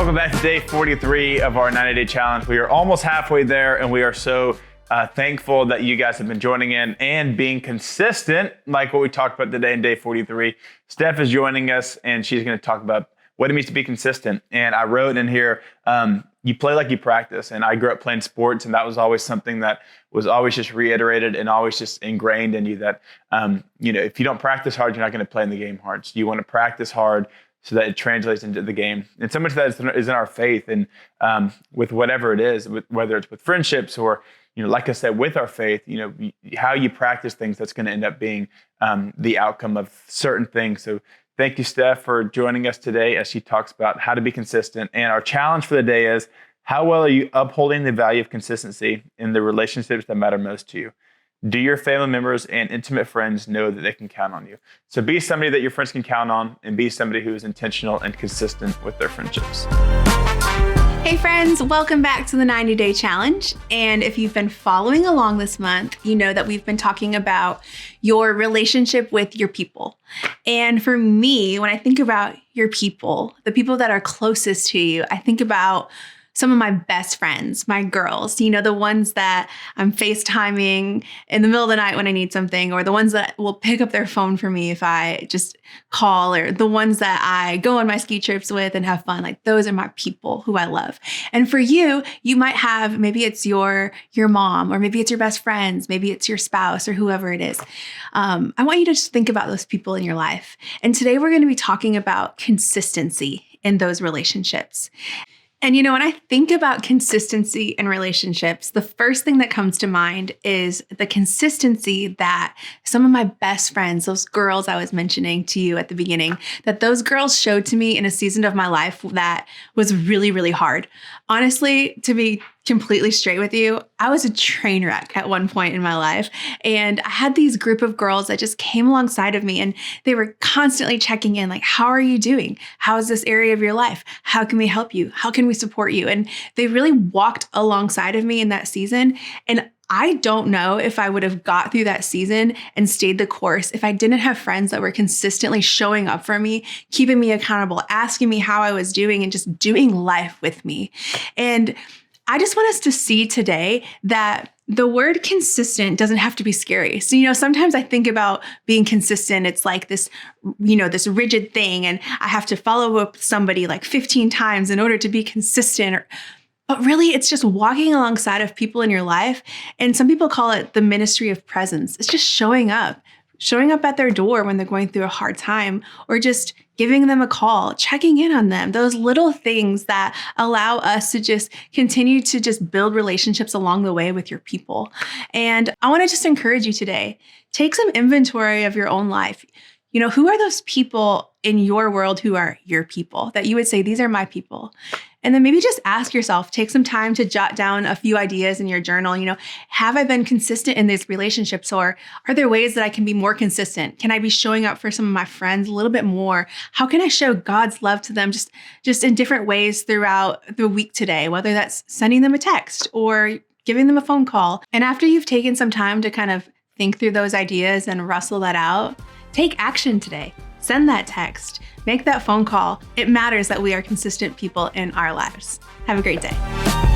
Welcome back to day 43 of our 90-day challenge. We are almost halfway there, and we are so thankful that you guys have been joining in and being consistent, like what we talked about today in day 43. Steph is joining us, and she's going to talk about what it means to be consistent. And I wrote in here, you play like you practice. And I grew up playing sports, and that was always something that was always just reiterated and always just ingrained in you that, if you don't practice hard, you're not going to play in the game hard. So you want to practice hard so that it translates into the game. And so much of that is in our faith and with whatever it is, whether it's with friendships or, like I said, with our faith, how you practice things, that's going to end up being the outcome of certain things. So thank you, Steph, for joining us today as she talks about how to be consistent. And our challenge for the day is, how well are you upholding the value of consistency in the relationships that matter most to you? Do your family members and intimate friends know that they can count on you? So be somebody that your friends can count on, and be somebody who is intentional and consistent with their friendships. Hey friends, welcome back to the 90-day challenge. And if you've been following along this month, you know that we've been talking about your relationship with your people. And for me, when I think about your people, the people that are closest to you, I think about some of my best friends, my girls, the ones that I'm FaceTiming in the middle of the night when I need something, or the ones that will pick up their phone for me if I just call, or the ones that I go on my ski trips with and have fun. Like, those are my people who I love. And for you, you might have, maybe it's your mom, or maybe it's your best friends, maybe it's your spouse, or whoever it is. I want you to just think about those people in your life. And today we're going to be talking about consistency in those relationships. And when I think about consistency in relationships, the first thing that comes to mind is the consistency that some of my best friends, those girls I was mentioning to you at the beginning, that those girls showed to me in a season of my life that was really, really hard. Honestly, to be completely straight with you, I was a train wreck at one point in my life. And I had these group of girls that just came alongside of me, and they were constantly checking in, like, how are you doing? How is this area of your life? How can we help you? How can we support you? And they really walked alongside of me in that season. And I don't know if I would have got through that season and stayed the course if I didn't have friends that were consistently showing up for me, keeping me accountable, asking me how I was doing, and just doing life with me. And I just want us to see today that the word consistent doesn't have to be scary. So, sometimes I think about being consistent. It's like this, this rigid thing, and I have to follow up with somebody like 15 times in order to be consistent. But really, it's just walking alongside of people in your life. And some people call it the ministry of presence. It's just showing up at their door when they're going through a hard time, or just giving them a call, checking in on them. Those little things that allow us to just continue to just build relationships along the way with your people. And I want to just encourage you today, take some inventory of your own life. Who are those people in your world who are your people that you would say, these are my people? And then maybe just ask yourself, take some time to jot down a few ideas in your journal. Have I been consistent in these relationships, or are there ways that I can be more consistent? Can I be showing up for some of my friends a little bit more? How can I show God's love to them just in different ways throughout the week today, whether that's sending them a text or giving them a phone call? And after you've taken some time to kind of think through those ideas and rustle that out, take action today. Send that text. Make that phone call. It matters that we are consistent people in our lives. Have a great day.